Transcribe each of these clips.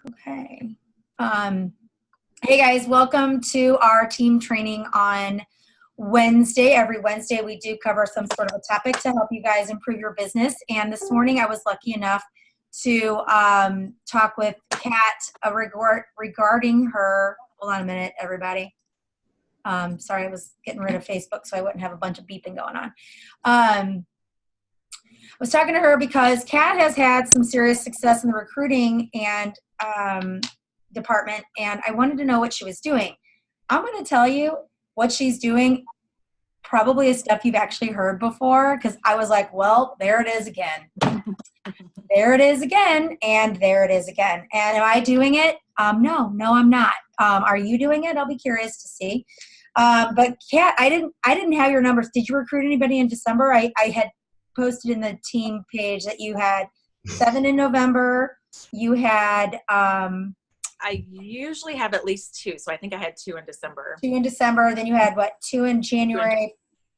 Okay. Hey guys, welcome to our team training on Wednesday. Every Wednesday we do cover some sort of a topic to help you guys improve your business. And this morning I was lucky enough to talk with Kat regarding her, hold on a minute, everybody. Sorry, I was getting rid of Facebook so I wouldn't have a bunch of beeping going on. I was talking to her because Kat has had some serious success in the recruiting and department, and I wanted to know what she was doing. I'm going to tell you what she's doing probably is stuff you've actually heard before, because I was like, well, there it is again. There it is again, and there it is again. And am I doing it? No, I'm not. Are you doing it? I'll be curious to see. But Kat, I didn't have your numbers. Did you recruit anybody in December? I had posted in the team page that you had 7 in November. You had I usually have at least 2, so I think I had 2 in December. 2 in December. Then you had what? 2 in January,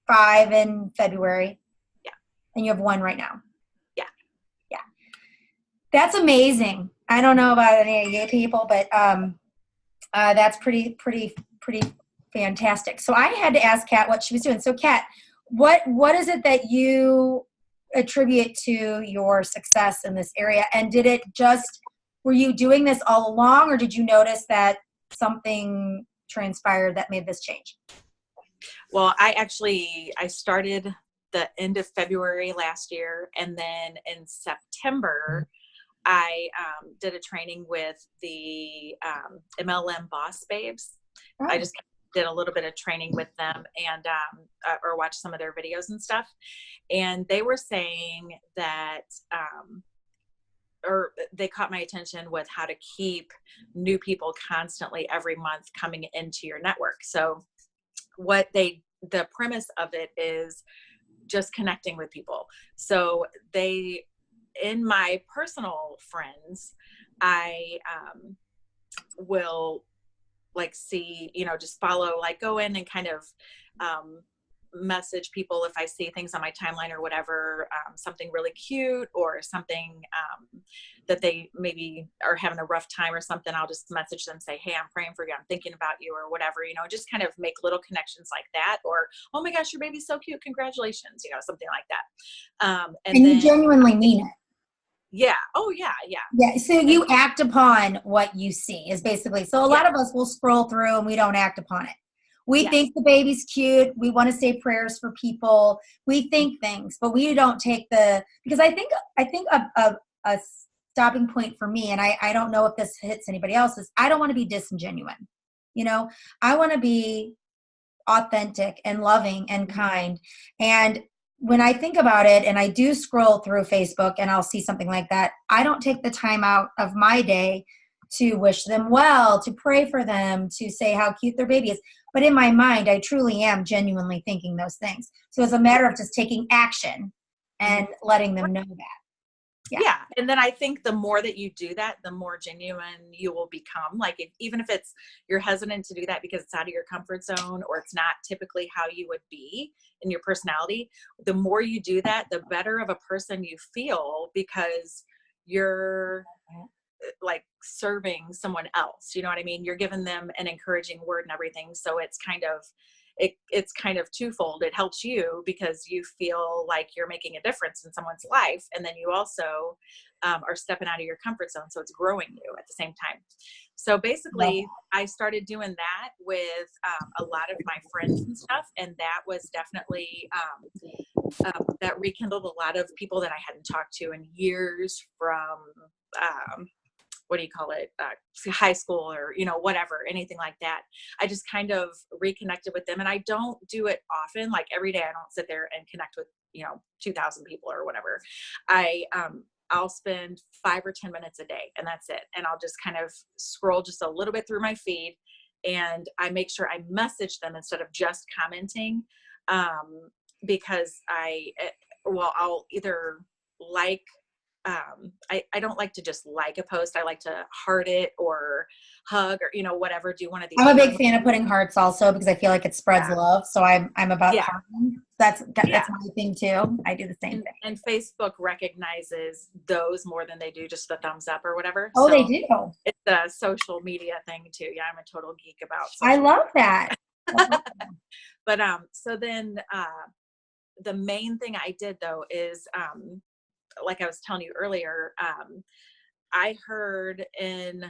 5 in February. Yeah. And you have 1 right now. Yeah. Yeah. That's amazing. I don't know about any of you people, but that's pretty fantastic. So I had to ask Kat what she was doing. So Kat, what is it that you attribute to your success in this area? And were you doing this all along, or did you notice that something transpired that made this change? Well, I started the end of February last year, and then in September, I did a training with the MLM Boss Babes. Oh. I just did a little bit of training with them and or watched some of their videos and stuff. And they were saying that or they caught my attention with how to keep new people constantly every month coming into your network. So the premise of it is just connecting with people. So in my personal friends, I will see, just follow, go in and kind of message people if I see things on my timeline or whatever, something really cute or something that they maybe are having a rough time or something. I'll just message them, say, hey, I'm praying for you, I'm thinking about you, or whatever, just kind of make little connections like that. Or, oh my gosh, your baby's so cute, congratulations, something like that. And then, you genuinely mean it. Yeah. Oh yeah. Yeah. Yeah. So you act upon what you see is basically, so a lot of us will scroll through and we don't act upon it. We think the baby's cute. We want to say prayers for people. We think things, but we don't take because I think a stopping point for me, and I don't know if this hits anybody else, is I don't want to be disingenuous. I want to be authentic and loving and kind. And when I think about it, and I do scroll through Facebook and I'll see something like that, I don't take the time out of my day to wish them well, to pray for them, to say how cute their baby is. But in my mind, I truly am genuinely thinking those things. So it's a matter of just taking action and letting them know that. Yeah. And then I think the more that you do that, the more genuine you will become. Even if you're hesitant to do that because it's out of your comfort zone, or it's not typically how you would be in your personality, the more you do that, the better of a person you feel, because you're serving someone else. You know what I mean? You're giving them an encouraging word and everything. So it's kind of twofold. It helps you because you feel like you're making a difference in someone's life. And then you also are stepping out of your comfort zone. So it's growing you at the same time. So basically I started doing that with a lot of my friends and stuff. And that was definitely, that rekindled a lot of people that I hadn't talked to in years, from, what do you call it? High school or, whatever, anything like that. I just kind of reconnected with them, and I don't do it often. Like every day I don't sit there and connect with, 2,000 people or whatever. I'll spend 5 or 10 minutes a day, and that's it. And I'll just kind of scroll just a little bit through my feed, and I make sure I message them instead of just commenting. Because I'll either I don't like to just like a post. I like to heart it or hug or, whatever, do one of these. I'm a big fan of putting hearts also because I feel like it spreads love. So I'm about Yeah. hearting. That's my thing too. I do the same thing. And Facebook recognizes those more than they do just the thumbs up or whatever. Oh, so they do. It's a social media thing too. Yeah, I'm a total geek about I love that. But so then the main thing I did though is like I was telling you earlier, I heard in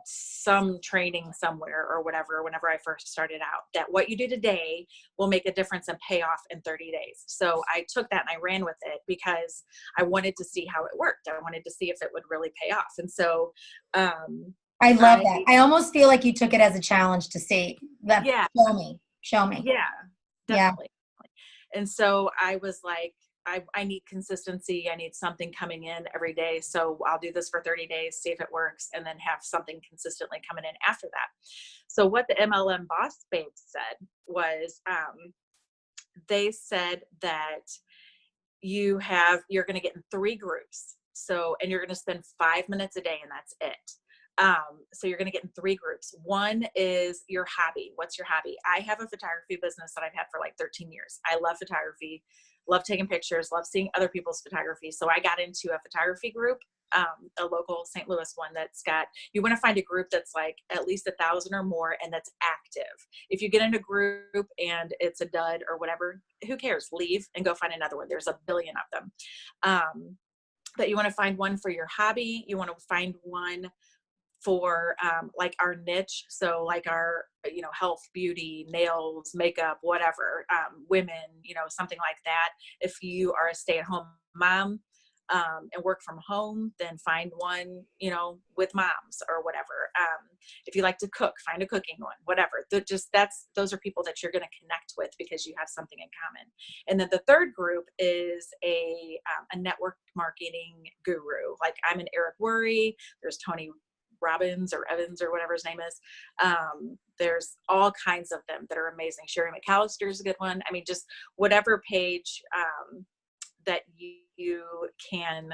some training somewhere or whatever, whenever I first started out, that what you do today will make a difference and pay off in 30 days. So I took that and I ran with it because I wanted to see how it worked. I wanted to see if it would really pay off. And so, I love that. I almost feel like you took it as a challenge to see that. Yeah. Show me. Yeah, definitely. Yeah. And so I was like, I need consistency. I need something coming in every day. So I'll do this for 30 days, see if it works, and then have something consistently coming in after that. So what the MLM Boss Babes said was, they said that you're going to get in 3 groups. So, and you're going to spend 5 minutes a day and that's it. So you're going to get in 3 groups. One is your hobby. What's your hobby? I have a photography business that I've had for like 13 years. I love photography, love taking pictures, love seeing other people's photography. So I got into a photography group, a local St. Louis one you want to find a group that's like at least 1,000 or more and that's active. If you get in a group and it's a dud or whatever, who cares? Leave and go find another one. There's a billion of them. But you want to find one for your hobby. You want to find one for like our niche. So like our, health, beauty, nails, makeup, whatever, women, something like that. If you are a stay-at-home mom and work from home, then find one, with moms or whatever. If you like to cook, find a cooking one, whatever. Those are people that you're going to connect with because you have something in common. And then the third group is a network marketing guru. Like I'm an Eric Worre, there's Tony Robbins or Evans or whatever his name is. There's all kinds of them that are amazing. Sherry McAllister is a good one. I mean, just whatever page that you can.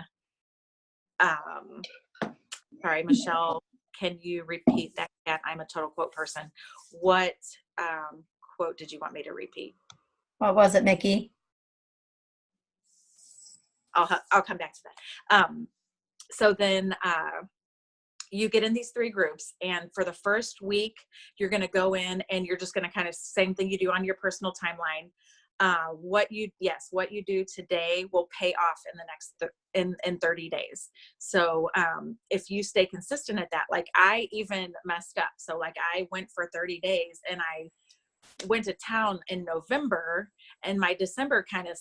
Sorry, Michelle, can you repeat that? I'm a total quote person. What quote did you want me to repeat? What was it, Mickey? I'll come back to that. So then you get in these 3 groups, and for the first week, you're going to go in and you're just going to kind of same thing you do on your personal timeline. What you do today will pay off in the next in 30 days. So if you stay consistent at that, like I even messed up. So like I went for 30 days and I went to town in November, and my December kind of,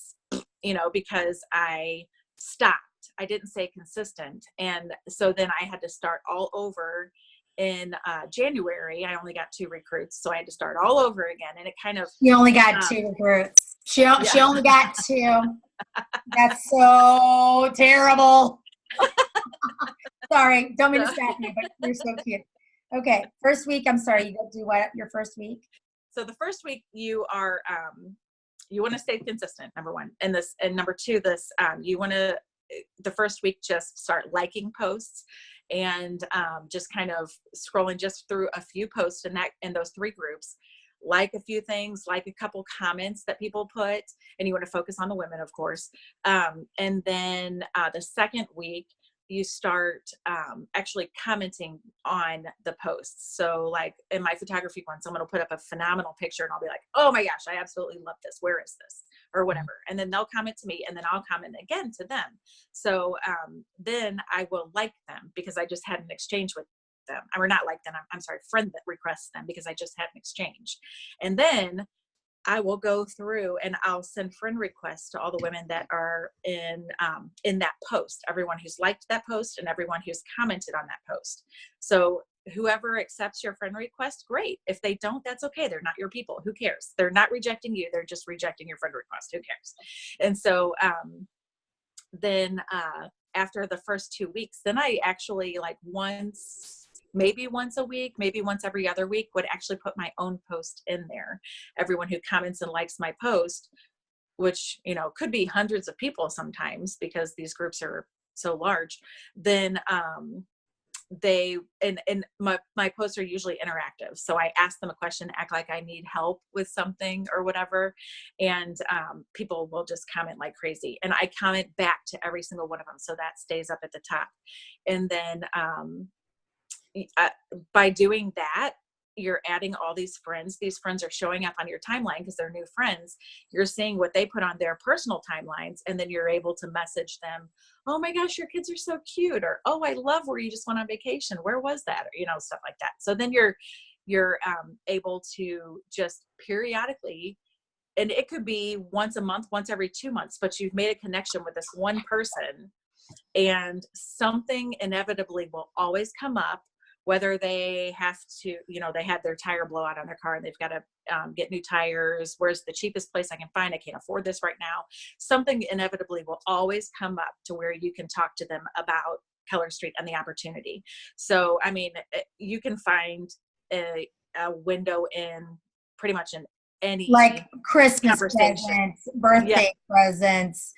because I stopped. I didn't stay consistent. And so then I had to start all over in January. I only got 2 recruits. So I had to start all over again. And it kind of. You only got 2 recruits. She only got 2. That's so terrible. Sorry. Don't mean to stop you, but you're so cute. Okay. First week. I'm sorry. You got to do what your first week? So the first week you are, you want to stay consistent, number 1. And number 2, you want to, the first week, just start liking posts and just kind of scrolling just through a few posts in those 3 groups, like a few things, like a couple comments that people put, and you want to focus on the women, of course. And then the second week, you start actually commenting on the posts. So like in my photography one, someone will put up a phenomenal picture and I'll be like, oh my gosh, I absolutely love this. Where is this? Or whatever. And then they'll comment to me and then I'll comment again to them. So then I will like them because I just had an exchange with them. Or not like them, I'm sorry, friend that requests them because I just had an exchange. And then I will go through and I'll send friend requests to all the women that are in that post, everyone who's liked that post and everyone who's commented on that post. So whoever accepts your friend request, great. If they don't, that's okay. They're not your people. Who cares? They're not rejecting you. They're just rejecting your friend request. Who cares? And so then after the first 2 weeks, then I actually like maybe once a week, maybe once every other week, would actually put my own post in there. Everyone who comments and likes my post which, you know, could be hundreds of people sometimes because these groups are so large, then they and my posts are usually interactive. So I ask them a question, act like I need help with something or whatever, and people will just comment like crazy, and I comment back to every single one of them, so that stays up at the top. And then by doing that, you're adding all these friends. These friends are showing up on your timeline because they're new friends. You're seeing what they put on their personal timelines, and then you're able to message them, oh my gosh, your kids are so cute, or oh, I love where you just went on vacation. Where was that? Or, you know, stuff like that. So then you're able to just periodically, and it could be once a month, once every 2 months, but you've made a connection with this one person, and something inevitably will always come up. Whether they have to, you know, they had their tire blowout on their car and they've got to get new tires. Where's the cheapest place I can find? I can't afford this right now. Something inevitably will always come up to where you can talk to them about Keller Street and the opportunity. So, I mean, you can find a window in pretty much in any like Christmas conversation. presents, birthday presents,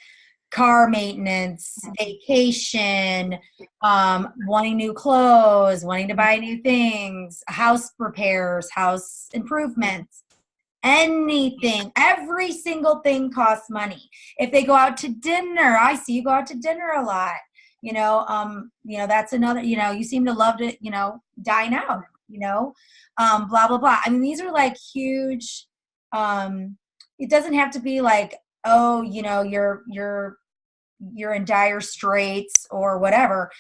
car maintenance, vacation, wanting new clothes, wanting to buy new things, house repairs, house improvements, anything. Every single thing costs money. If they go out to dinner, I see you go out to dinner a lot. You know, that's another, you know, you seem to love to, you know, dine out, you know, blah, blah, blah. I mean, these are like huge, it doesn't have to be like, oh, you know, you're in dire straits or whatever.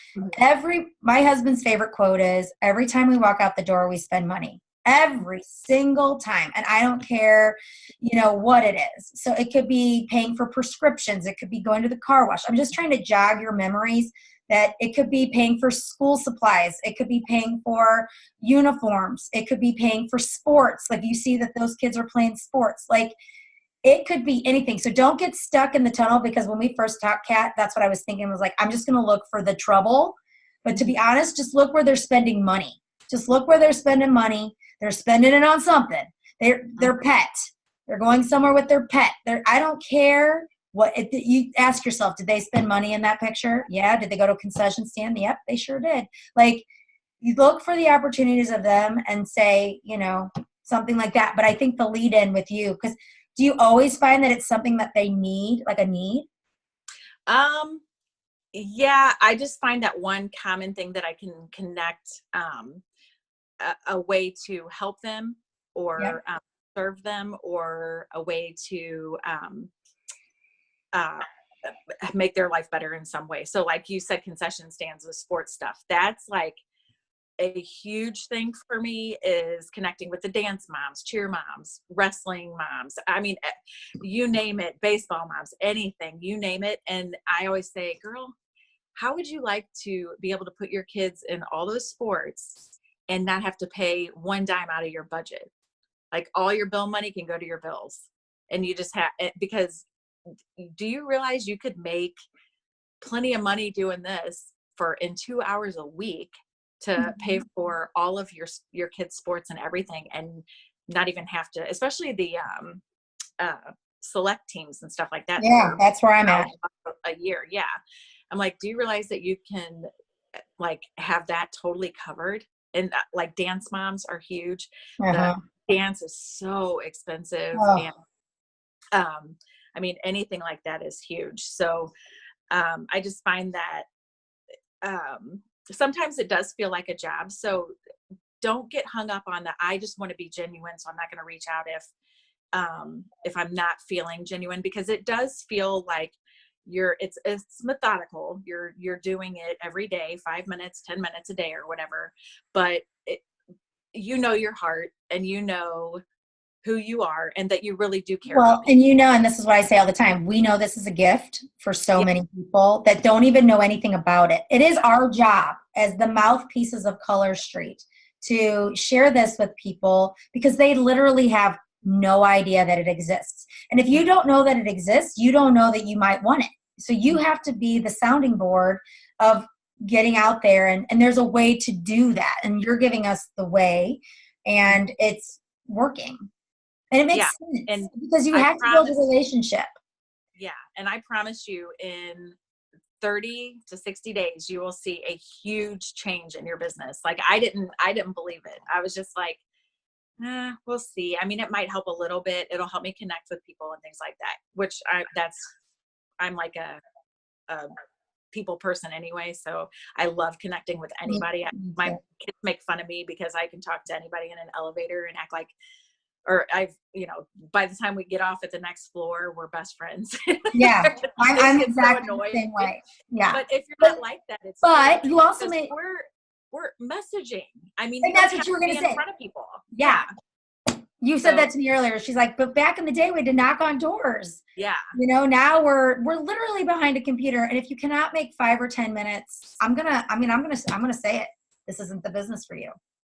My husband's favorite quote is, every time we walk out the door, we spend money. Every single time. And I don't care, you know, what it is. So it could be paying for prescriptions. It could be going to the car wash. I'm just trying to jog your memories that it could be paying for school supplies. It could be paying for uniforms. It could be paying for sports. Like you see that those kids are playing sports. Like, it could be anything. So don't get stuck in the tunnel, because when we first talked, Kat, that's what I was thinking, was like, I'm just going to look for the trouble. But to be honest, just look where they're spending money. Just look where they're spending money. They're spending it on something. Their pet. They're going somewhere with their pet. I don't care you ask yourself, did they spend money in that picture? Yeah. Did they go to a concession stand? Yep, they sure did. Like, you look for the opportunities of them and say, you know, something like that. But I think the lead in with you, because do you always find that it's something that they need, like a need? Yeah, I just find that one common thing that I can connect a way to help them or serve them, or a way to make their life better in some way. So like you said, concession stands with sports stuff. That's like a huge thing for me, is connecting with the dance moms, cheer moms, wrestling moms. I mean, you name it, baseball moms, anything, you name it. And I always say, girl, how would you like to be able to put your kids in all those sports and not have to pay one dime out of your budget? Like, all your bill money can go to your bills, and you just have, because do you realize you could make plenty of money doing this in 2 hours a week to pay for all of your kids' sports and everything, and not even have to, especially the select teams and stuff like that. Yeah, that's where I'm at. A year. Yeah. I'm like, do you realize that you can like have that totally covered? And like, dance moms are huge. The dance is so expensive. And I mean, anything like that is huge. So I just find that sometimes it does feel like a job. So don't get hung up on that. I just want to be genuine, so I'm not going to reach out if I'm not feeling genuine, because it does feel like it's methodical. You're doing it every day, 5 minutes, 10 minutes a day or whatever, but you know your heart, and you know who you are, and that you really do care. Well, and you know, and this is what I say all the time, we know this is a gift for so many people that don't even know anything about it. It is our job as the mouthpieces of Keller Street to share this with people, because they literally have no idea that it exists. And if you don't know that it exists, you don't know that you might want it. So you have to be the sounding board of getting out there, and there's a way to do that. And you're giving us the way, and it's working. And it makes sense, and because you have to build a relationship. Yeah. And I promise you, in 30 to 60 days, you will see a huge change in your business. Like I didn't believe it. I was just like, we'll see. I mean, it might help a little bit. It'll help me connect with people and things like that, which I'm like a people person anyway. So I love connecting with anybody. My kids make fun of me because I can talk to anybody in an elevator and act like, or by the time we get off at the next floor, we're best friends. Yeah, I'm exactly so the same way. Yeah. But if you're not like that, it's but you also we're messaging. I mean, and that's what you were going to say in front of people. Yeah. You said that to me earlier. She's like, but back in the day, we had to knock on doors. Yeah. Now we're literally behind a computer. And if you cannot make 5 or 10 minutes, I'm going to say it. This isn't the business for you.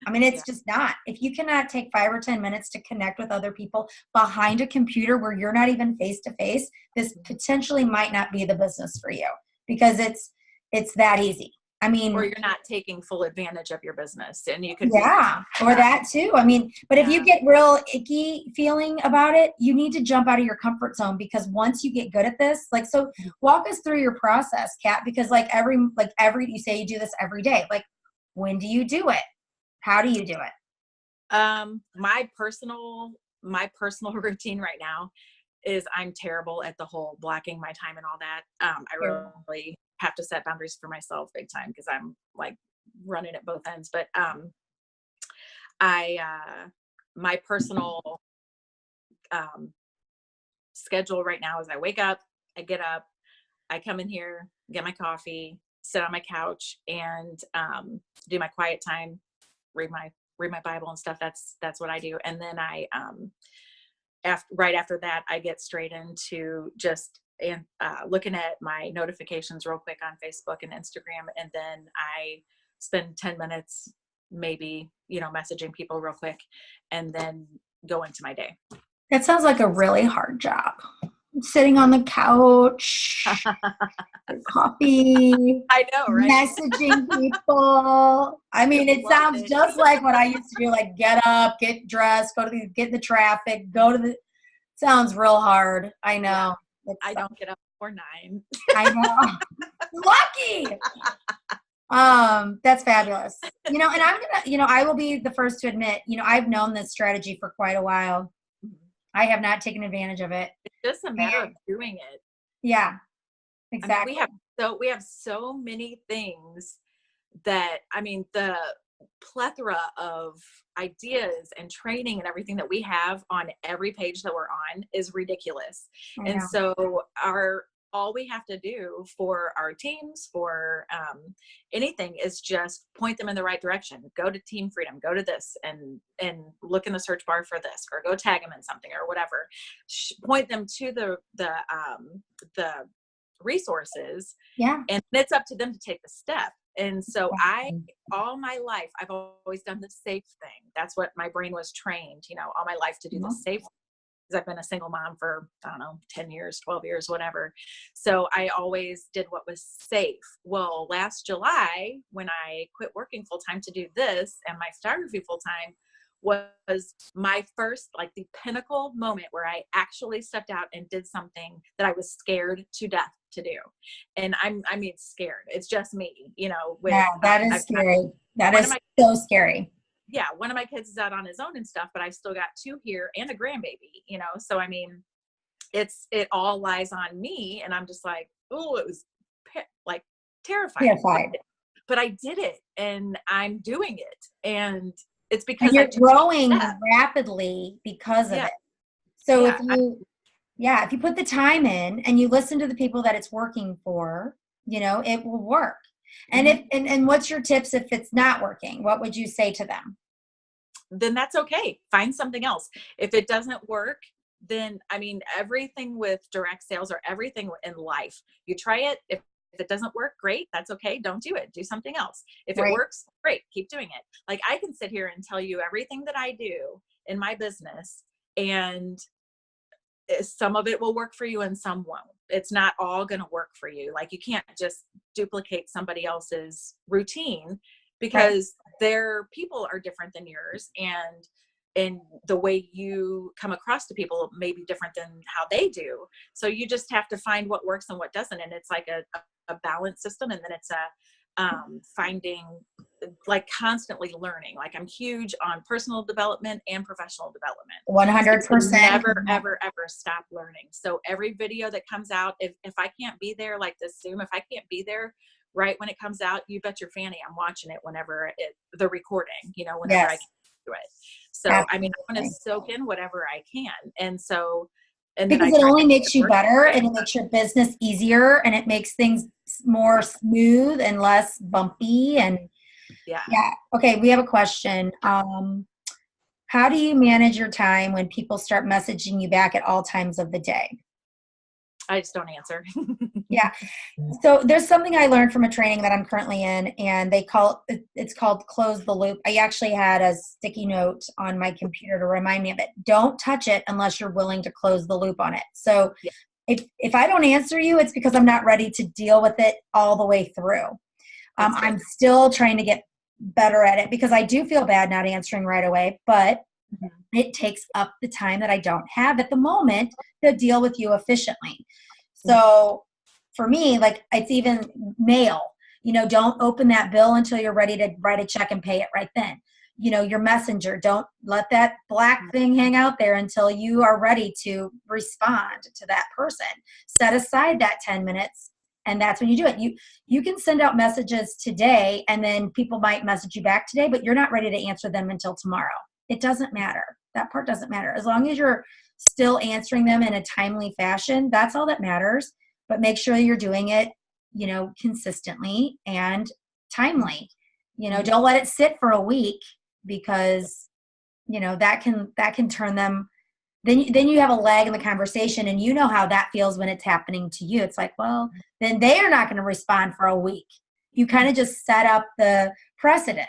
I mean, it's just not. If you cannot take 5 or 10 minutes to connect with other people behind a computer where you're not even face to face, this potentially might not be the business for you because it's that easy. I mean, or you're not taking full advantage of your business, and you could, or that too. I mean, but if you get real icky feeling about it, you need to jump out of your comfort zone, because once you get good at this, like, so walk us through your process, Kat, because you say you do this every day. Like, when do you do it? How do you do it? My personal routine right now is I'm terrible at the whole blocking my time and all that. I really have to set boundaries for myself big time, because I'm like running at both ends. But my personal schedule right now is I wake up, I get up, I come in here, get my coffee, sit on my couch, and do my quiet time, read my Bible and stuff. That's what I do. And then I right after that, I get straight into just looking at my notifications real quick on Facebook and Instagram. And then I spend 10 minutes, maybe, messaging people real quick, and then go into my day. That sounds like a really hard job. Sitting on the couch, coffee. I know, right? Messaging people. I mean, it sounds just like what I used to do. Like, get up, get dressed, get in the traffic, sounds real hard. I know. Yeah. I don't get up before 9. I know. Lucky. That's fabulous. And I'm gonna, I will be the first to admit, I've known this strategy for quite a while. I have not taken advantage of it. It's just a matter of doing it. Yeah, exactly. I mean, we have so many things that, I mean, the plethora of ideas and training and everything that we have on every page that we're on is ridiculous. And so all we have to do for our teams, for anything, is just point them in the right direction. Go to Team Freedom, go to this, and look in the search bar for this, or go tag them in something or whatever. Point them to the resources. Yeah. And it's up to them to take the step. And so all my life, I've always done the safe thing. That's what my brain was trained, all my life, to do the safe thing. Because I've been a single mom for, 10 years, 12 years, whatever. So I always did what was safe. Well, last July, when I quit working full-time to do this, and my photography full-time, was my first, like, the pinnacle moment where I actually stepped out and did something that I was scared to death to do. And I mean, scared. It's just me, that is scary. That is so scary. Yeah, one of my kids is out on his own and stuff, but I still got 2 here and a grandbaby, so I mean, it all lies on me, and I'm just like, oh, it was like terrifying. But I did it, and I'm doing it, and it's because you're growing rapidly because of it. So if you put the time in and you listen to the people that it's working for, it will work. And and what's your tips if it's not working? What would you say to them? Then that's okay. Find something else. If it doesn't work, then, I mean, everything with direct sales, or everything in life, you try it. If it doesn't work, great. That's okay. Don't do it. Do something else. If it works, great. Keep doing it. Like, I can sit here and tell you everything that I do in my business, and some of it will work for you and some won't. It's not all going to work for you. Like, you can't just duplicate somebody else's routine, because their people are different than yours. And and the way you come across to people may be different than how they do. So you just have to find what works and what doesn't. And it's like a balance system. And then it's finding, like, constantly learning. Like, I'm huge on personal development and professional development. 100%. Never, ever, ever stop learning. So every video that comes out, if I can't be there, like this Zoom, if I can't be there right when it comes out, you bet your fanny I'm watching it whenever the recording, whenever I can do it. So, Absolutely. I mean, I want to soak in whatever I can. And so, and because it only makes you better, and it makes your business easier, and it makes things more smooth and less bumpy. And yeah. Okay. We have a question. How do you manage your time when people start messaging you back at all times of the day? I just don't answer. Yeah. So there's something I learned from a training that I'm currently in, and it's called Close the Loop. I actually had a sticky note on my computer to remind me of it. Don't touch it unless you're willing to close the loop on it. So if I don't answer you, it's because I'm not ready to deal with it all the way through. I'm still trying to get better at it, because I do feel bad not answering right away, but it takes up the time that I don't have at the moment to deal with you efficiently. So for me, like, it's even mail, don't open that bill until you're ready to write a check and pay it right then. Your messenger, don't let that black thing hang out there until you are ready to respond to that person. Set aside that 10 minutes. And that's when you do it. You can send out messages today, and then people might message you back today, but you're not ready to answer them until tomorrow. It doesn't matter. That part doesn't matter. As long as you're still answering them in a timely fashion, that's all that matters. But make sure you're doing it, consistently and timely. Don't let it sit for a week, because, that can turn them. Then you have a lag in the conversation, and you know how that feels when it's happening to you. It's like, well, then they are not going to respond for a week. You kind of just set up the precedent,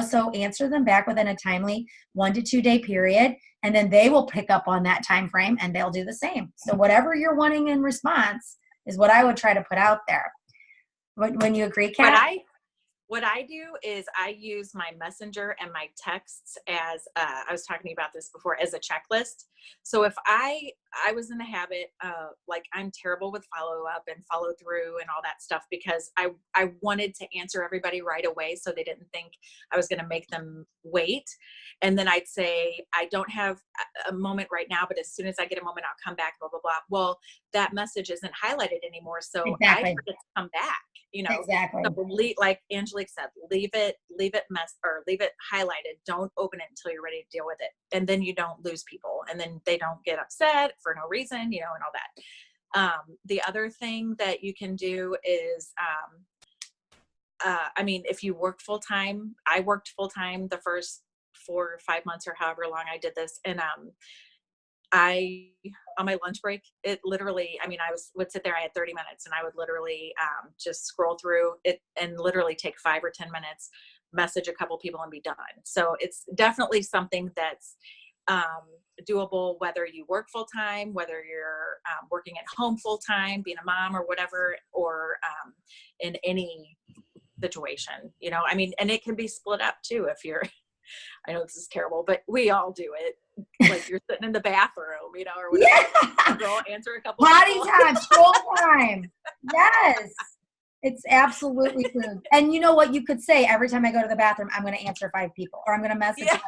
so answer them back within a timely 1 to 2 day period, and then they will pick up on that time frame and they'll do the same. So whatever you're wanting in response is what I would try to put out there. When you agree, Kat? What I do is I use my messenger and my texts as, I was talking about this before, as a checklist. So if I was in the habit of, like, I'm terrible with follow up and follow through and all that stuff, because I wanted to answer everybody right away so they didn't think I was going to make them wait. And then I'd say, I don't have a moment right now, but as soon as I get a moment, I'll come back, blah, blah, blah. Well, that message isn't highlighted anymore. So I forget to come back. Exactly. So like Angelique said, leave it highlighted. Don't open it until you're ready to deal with it. And then you don't lose people, and then they don't get upset for no reason, and all that. The other thing that you can do is, if you worked full time, I worked full time the first 4 or 5 months or however long I did this. And, on my lunch break, it literally, I would sit there, I had 30 minutes, and I would literally just scroll through it and literally take 5 or 10 minutes, message a couple people, and be done. So it's definitely something that's doable, whether you work full time, whether you're working at home full time, being a mom or whatever, or in any situation, and it can be split up too. If you're, I know this is terrible, but we all do it. Like, you're sitting in the bathroom, or whatever. Yeah. Girl, answer a couple. Potty time, scroll time. Yes. It's absolutely true. And you know what? You could say, every time I go to the bathroom, I'm going to answer 5 people, or I'm going to message. Yeah.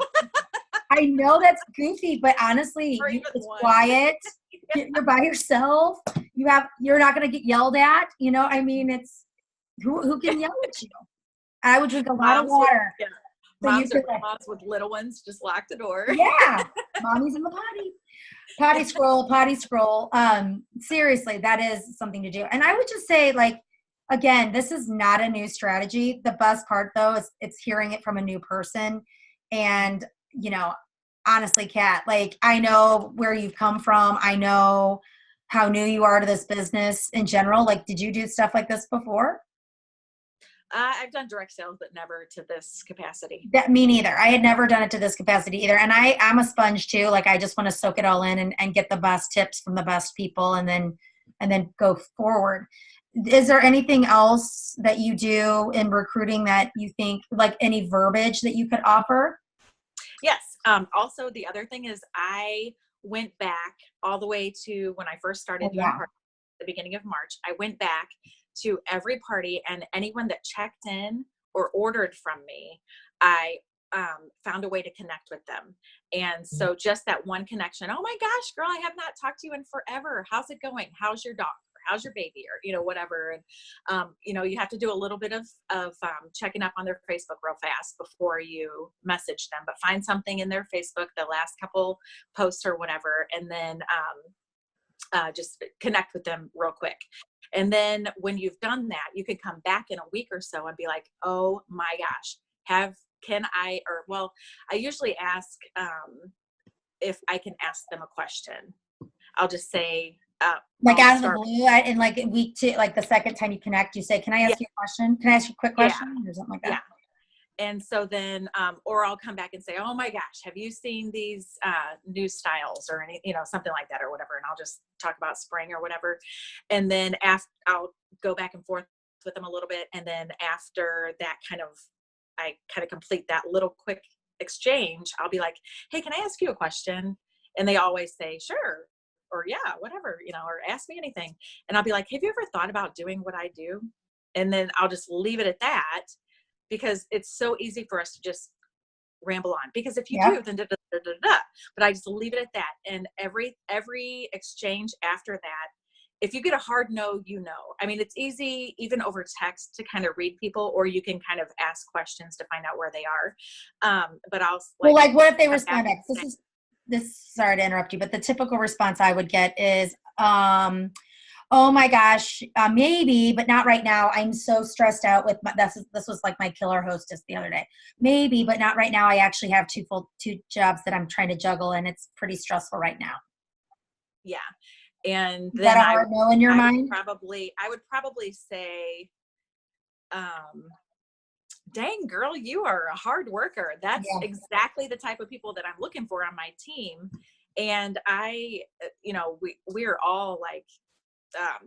I know that's goofy, but honestly, it's quiet. You're by yourself. You're not going to get yelled at. It's who can yell at you? I would drink a lot of water. So moms with little ones, just lock the door. Yeah. Mommy's in the potty scroll. Seriously, that is something to do. And I would just say, like, again, this is not a new strategy. The best part, though, is it's hearing it from a new person. And, honestly, Kat, like, I know where you've come from. I know how new you are to this business in general. Like, did you do stuff like this before? I've done direct sales, but never to this capacity. Me neither. I had never done it to this capacity either. And I'm a sponge too. Like, I just want to soak it all in and get the best tips from the best people, and then go forward. Is there anything else that you do in recruiting that you think, like, any verbiage that you could offer? Yes. Also, the other thing is I went back all the way to when I first started doing parties at the beginning of March. I went back to every party, and anyone that checked in or ordered from me, I found a way to connect with them. And so just that one connection, oh my gosh, girl, I have not talked to you in forever. How's it going? How's your dog? How's your baby? Or, you know, whatever. And, you know, you have to do a little bit of checking up on their Facebook real fast before you message them, but find something in their Facebook, the last couple posts or whatever, and then just connect with them real quick. And then when you've done that, you can come back in a week or so and be like, oh my gosh, I usually ask if I can ask them a question. I'll just say, like out of the blue, and like week 2, like the second time you connect, you say, can I ask you a question? Can I ask you a quick question? Or something like that. Yeah. And so then, or I'll come back and say, oh my gosh, have you seen these new styles or any, you know, something like that or whatever. And I'll just talk about spring or whatever. And then I'll go back and forth with them a little bit. And then after that I kind of complete that little quick exchange, I'll be like, hey, can I ask you a question? And they always say, sure. Or yeah, whatever, you know, or ask me anything. And I'll be like, have you ever thought about doing what I do? And then I'll just leave it at that, because it's so easy for us to just ramble on, because if you do, then but I just leave it at that. And every exchange after that, if you get a hard no, you know, I mean, it's easy even over text to kind of read people, or you can kind of ask questions to find out where they are. But I'll like what if they respond X? Sorry to interrupt you, but the typical response I would get is, oh my gosh, maybe, but not right now. I'm so stressed out with this was like my killer hostess the other day. Maybe, but not right now. I actually have two jobs that I'm trying to juggle, and it's pretty stressful right now. Yeah. And is that a hard no in your mind? I would probably say, dang girl, you are a hard worker. That's exactly the type of people that I'm looking for on my team. And we're all like,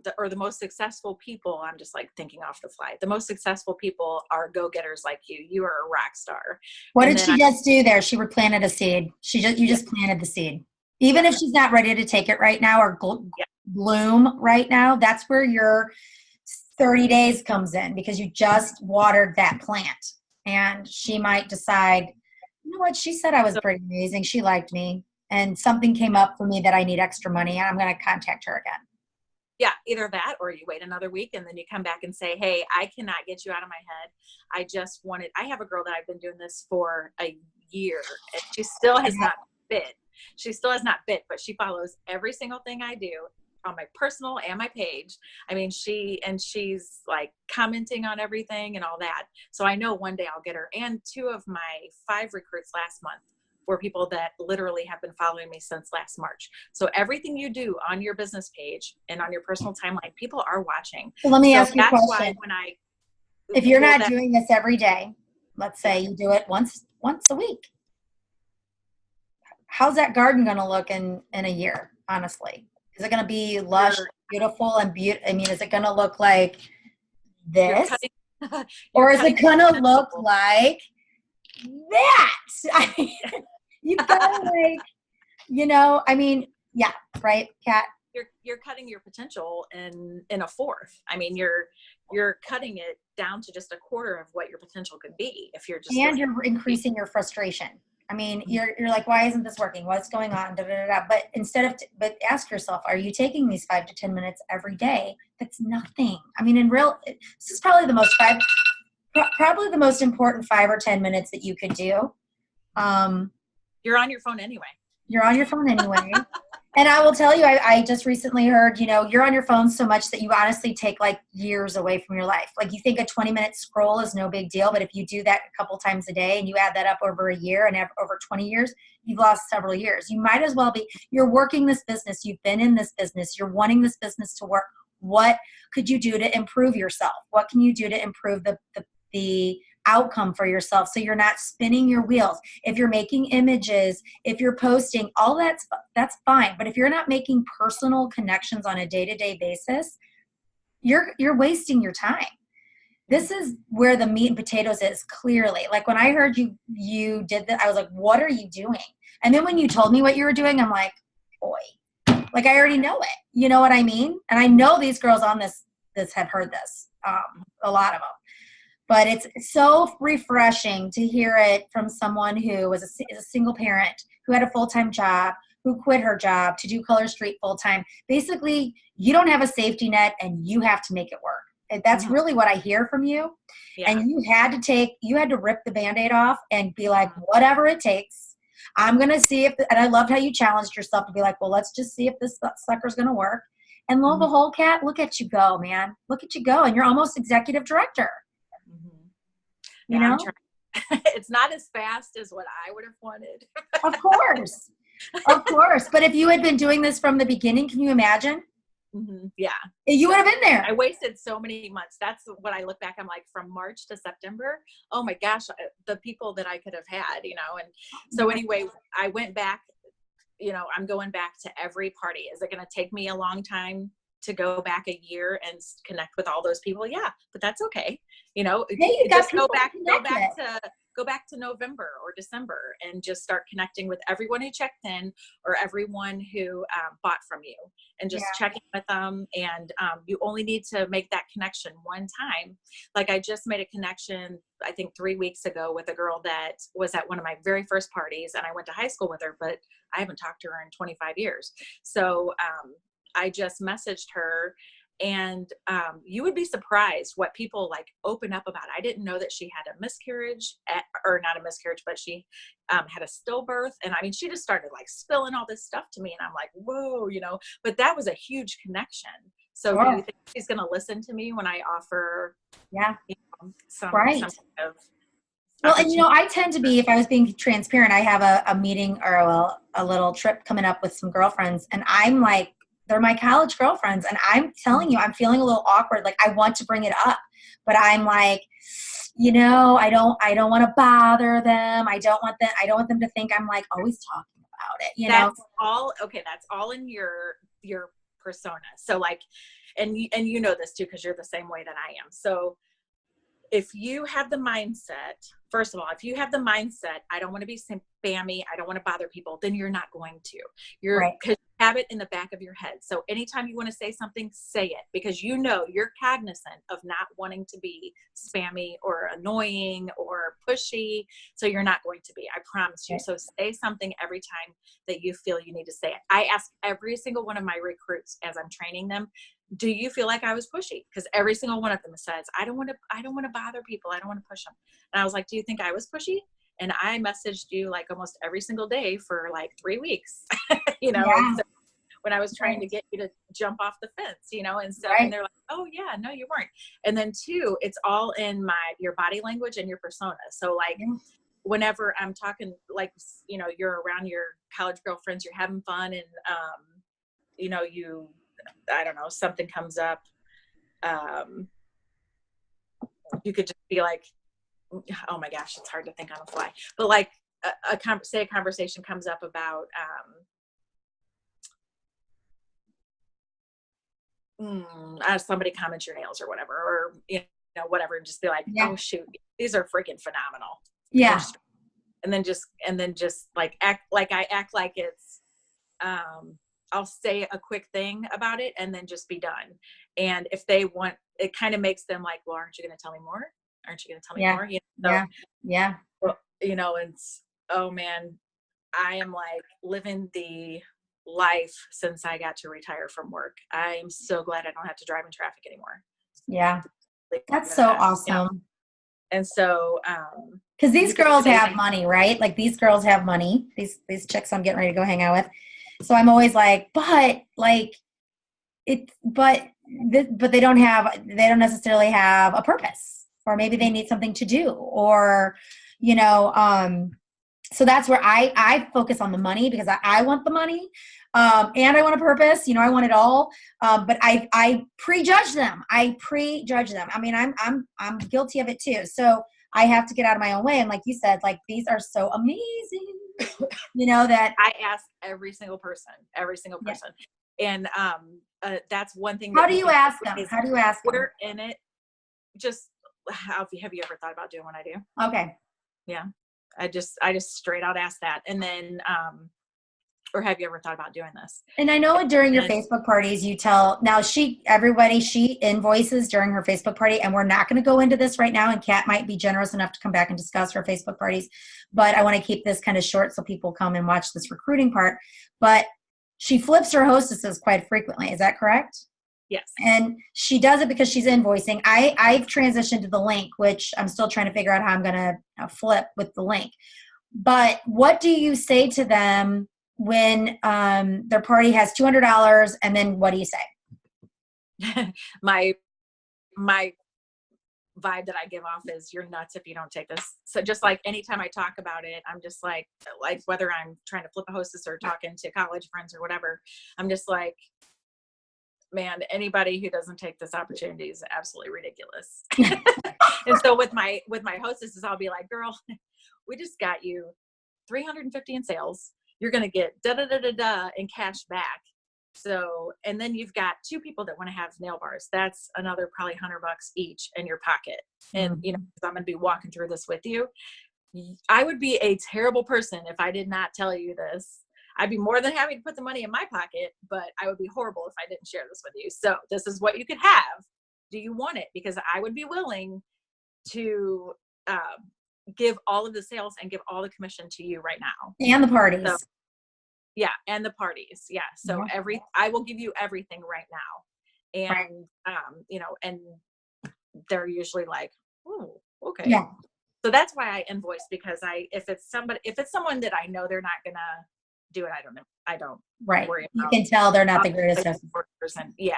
the most successful people, I'm just like thinking off the fly. The most successful people are go-getters like you. You are a rock star. What did she just do there? She replanted a seed. You just planted the seed. Even if she's not ready to take it right now or bloom right now, that's where your 30 days comes in, because you just watered that plant. And she might decide, you know what, she said I was pretty amazing. She liked me. And something came up for me that I need extra money, and I'm going to contact her again. Yeah, either that, or you wait another week and then you come back and say, hey, I cannot get you out of my head. I have a girl that I've been doing this for a year, and she still has not bit. She still has not bit, but she follows every single thing I do on my personal and my page. I mean, she's like commenting on everything and all that. So I know one day I'll get her. And 2 of my 5 recruits last month were people that literally have been following me since last March. So everything you do on your business page and on your personal timeline, people are watching. So let me ask you a question. If you're not doing this every day, let's say you do it once a week, how's that garden going to look in a year, honestly? Is it going to be lush, beautiful, and I mean, is it going to look like this? Or is it going to look like that? You've got to like, you know, I mean, yeah, right, Kat? You're cutting your potential in a fourth. I mean, you're cutting it down to just a quarter of what your potential could be if you're just. And you're increasing your frustration. I mean, you're like, why isn't this working? What's going on? Da, da, da, da. But but ask yourself, are you taking these 5 to 10 minutes every day? That's nothing. I mean, this is probably the most important 5 or 10 minutes that you could do. You're on your phone anyway. And I will tell you, I just recently heard, you know, you're on your phone so much that you honestly take like years away from your life. Like you think a 20-minute scroll is no big deal, but if you do that a couple times a day and you add that up over a year and over 20 years, you've lost several years. You might as well you're working this business. You've been in this business. You're wanting this business to work. What could you do to improve yourself? What can you do to improve the outcome for yourself, so you're not spinning your wheels? If you're making images, if you're posting, all that's fine. But if you're not making personal connections on a day-to-day basis, you're wasting your time. this is where the meat and potatoes is clearly. Like when I heard you did that, I was like, what are you doing? And then when you told me what you were doing, I'm like, boy, like I already know it. You know what I mean? And I know these girls on this have heard this, a lot of them. But it's so refreshing to hear it from someone who is a single parent, who had a full-time job, who quit her job to do Color Street full-time. Basically, you don't have a safety net and you have to make it work. And that's really what I hear from you. Yeah. And you had to rip the Band-Aid off and be like, whatever it takes. I'm going to see and I loved how you challenged yourself to be like, well, let's just see if this sucker's going to work. And lo and behold, Kat, look at you go, man. Look at you go. And you're almost executive director. You know? It's not as fast as what I would have wanted. Of course. Of course. But if you had been doing this from the beginning, can you imagine? Yeah. You would have been there. I wasted so many months. That's what I look back. I'm like, from March to September. Oh my gosh, the people that I could have had, you know? And so anyway, I went back, you know, I'm going back to every party. Is it going to take me a long time to go back a year and connect with all those people? Yeah, but that's okay. You know, just go back to November or December and just start connecting with everyone who checked in or everyone who bought from you, and just checking with them. And you only need to make that connection one time. Like I just made a connection, I think 3 weeks ago, with a girl that was at one of my very first parties, and I went to high school with her, but I haven't talked to her in 25 years. So I just messaged her, and you would be surprised what people like open up about. I didn't know that she had a miscarriage, or not a miscarriage, but she had a stillbirth. And I mean, she just started like spilling all this stuff to me, and I'm like, whoa, you know, but that was a huge connection. So do you think she's going to listen to me when I offer, you know, some kind of well, and you know, I tend to be, if I was being transparent, I have a meeting or a little trip coming up with some girlfriends, and I'm like, they're my college girlfriends, and I'm telling you, I'm feeling a little awkward. Like I want to bring it up, but I'm like, you know, I don't want to bother them. I don't want them to think I'm like always talking about it. You know, that's all in your persona. So like, and you know this too, because you're the same way that I am. So if you have the mindset, first of all, if you have the mindset, I don't want to be spammy, I don't want to bother people, then you're not going to. Because you have it in the back of your head. So anytime you want to say something, say it, because you know you're cognizant of not wanting to be spammy or annoying or pushy. So you're not going to be, I promise you. So say something every time that you feel you need to say it. I ask every single one of my recruits as I'm training them, do you feel like I was pushy? Because every single one of them says, I don't want to bother people. I don't want to push them. And I was like, do you think I was pushy? And I messaged you like almost every single day for like 3 weeks, you know, so when I was trying to get you to jump off the fence, you know, and so, and they're like, oh yeah, no, you weren't. And then 2, it's all in your body language and your persona. So like, whenever I'm talking, like, you know, you're around your college girlfriends, you're having fun, and, you know, I don't know, something comes up, you could just be like, oh my gosh, it's hard to think on the fly, but like a conversation comes up about, somebody comments your nails or whatever, or, you know, whatever, and just be like, oh shoot, these are freaking phenomenal. Yeah. And then just like act like it's, I'll say a quick thing about it and then just be done. And if they want, it kind of makes them like, well, aren't you going to tell me more? Aren't you going to tell me more? You know? Yeah. Well, you know, and oh man, I am like living the life since I got to retire from work. I'm so glad I don't have to drive in traffic anymore. Yeah. That's so awesome. Yeah. And so, because these girls have money, right? Like these girls have money, these chicks I'm getting ready to go hang out with. So I'm always like, but they don't necessarily have a purpose, or maybe they need something to do, or, you know, so that's where I focus on the money, because I want the money, and I want a purpose, you know, I want it all. But I prejudge them. I mean, I'm guilty of it too. So I have to get out of my own way. And like you said, like, these are so amazing, you know, that I ask every single person. And that's one thing. How do you ask them? We're in it. Just have you ever thought about doing what I do? Okay. Yeah. I just straight out asked that. And then, or have you ever thought about doing this? And I know during your Facebook parties, you tell, now she invoices during her Facebook party, and we're not going to go into this right now, and Kat might be generous enough to come back and discuss her Facebook parties, but I want to keep this kind of short so people come and watch this recruiting part. But she flips her hostesses quite frequently. Is that correct? Yes. And she does it because she's invoicing. I've transitioned to the link, which I'm still trying to figure out how I'm going to flip with the link. But what do you say to them when their party has $200, and then what do you say? my vibe that I give off is, you're nuts if you don't take this. So just like anytime I talk about it, I'm just like whether I'm trying to flip a hostess or talking to college friends or whatever, I'm just like, man, anybody who doesn't take this opportunity is absolutely ridiculous. And so with my hostesses, I'll be like, girl, we just got you $350 in sales. You're going to get in cash back. So, and then you've got 2 people that want to have nail bars. That's another probably $100 each in your pocket. And, you know, I'm going to be walking through this with you. I would be a terrible person if I did not tell you this. I'd be more than happy to put the money in my pocket, but I would be horrible if I didn't share this with you. So this is what you could have. Do you want it? Because I would be willing to give all of the sales and give all the commission to you right now. And the parties. So, yeah. And the parties. Yeah. So I will give you everything right now. And, you know, and they're usually like, oh, okay. Yeah. So that's why I invoice, because if it's someone that I know they're not going to do it, I don't worry about. You can tell they're not the greatest person. Yeah.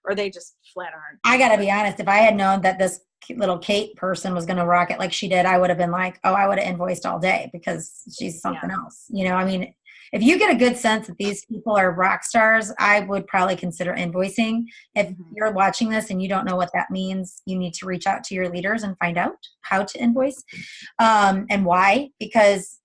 Or they just flat aren't. I got to be honest. If I had known that this little Kate person was going to rock it like she did, I would have been like, oh, I would have invoiced all day, because she's something else. You know, I mean, if you get a good sense that these people are rock stars, I would probably consider invoicing. If you're watching this and you don't know what that means, you need to reach out to your leaders and find out how to invoice and why, because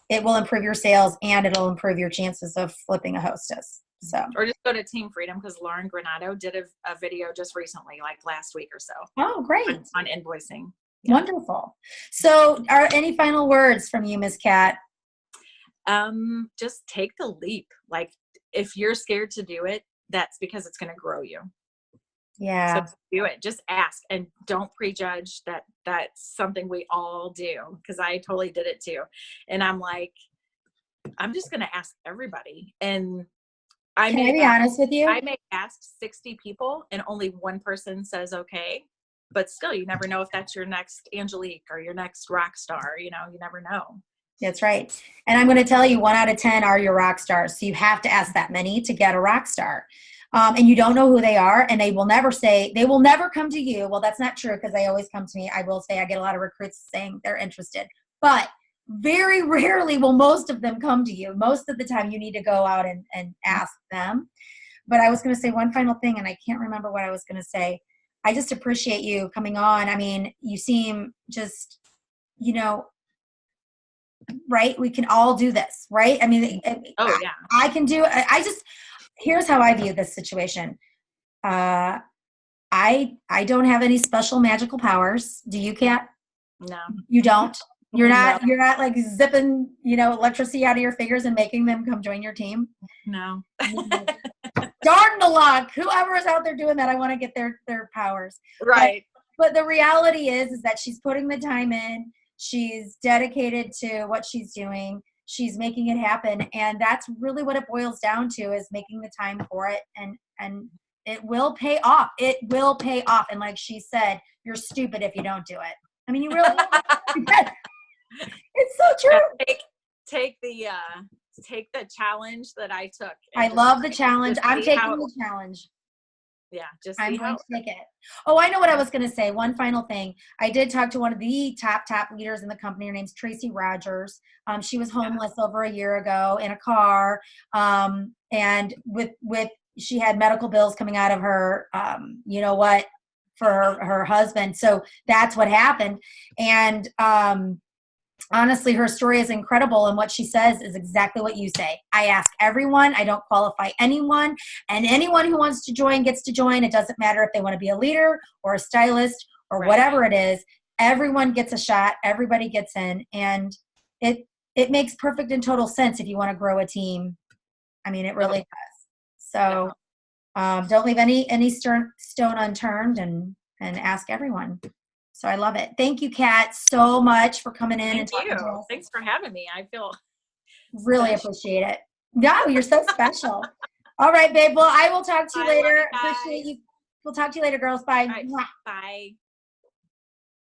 it will improve your sales and it'll improve your chances of flipping a hostess. So, or just go to Team Freedom, because Lauren Granado did a video just recently, like last week or so. Oh, great. On invoicing. Yeah. Wonderful. So are any final words from you, Ms. Kat? Just take the leap. Like, if you're scared to do it, that's because it's going to grow you. Yeah. So do it. Just ask, and don't prejudge that that's something we all do, because I totally did it too. And I'm like, I'm just going to ask everybody. And Can I be honest with you? I may ask 60 people and only one person says okay, but still, you never know if that's your next Angelique or your next rock star. You know, you never know. That's right. And I'm going to tell you, 1 out of 10 are your rock stars. So you have to ask that many to get a rock star. And you don't know who they are, and they will never come to you. Well, that's not true, because they always come to me. I will say I get a lot of recruits saying they're interested, but very rarely will most of them come to you. Most of the time you need to go out and ask them. But I was going to say one final thing, and I can't remember what I was going to say. I just appreciate you coming on. I mean, you seem just, you know, right? We can all do this, right? I mean, I can do it. Here's how I view this situation. I don't have any special magical powers. Do you, Kat? No. You don't? You're not like zipping, you know, electricity out of your fingers and making them come join your team? No. Darn the luck. Whoever is out there doing that, I want to get their powers. Right. But the reality is that she's putting the time in. She's dedicated to what she's doing. She's making it happen. And that's really what it boils down to, is making the time for it. And it will pay off. It will pay off. And like she said, you're stupid if you don't do it. I mean, you really it's so true. Take the challenge that I took. I love the challenge. I'm taking the challenge. Yeah, I'm going to take it. Oh, I know what I was going to say. One final thing. I did talk to one of the top leaders in the company. Her name's Tracy Rogers. She was homeless over a year ago in a car. And with she had medical bills coming out of her, you know what, for her husband. So that's what happened. And, honestly, her story is incredible, and what she says is exactly what you say. I ask everyone. I don't qualify anyone, and anyone who wants to join gets to join. It doesn't matter if they want to be a leader or a stylist or Right. whatever it is, everyone gets a shot, everybody gets in, and it makes perfect and total sense if you want to grow a team. I mean, it really does. So don't leave any stone unturned, and ask everyone. So I love it. Thank you, Kat, so much for coming in and talking to us. Thanks for having me. I feel really appreciate it. No, you're so special. All right, babe. Well, I will talk to you later. Appreciate you. We'll talk to you later, girls. Bye. Bye.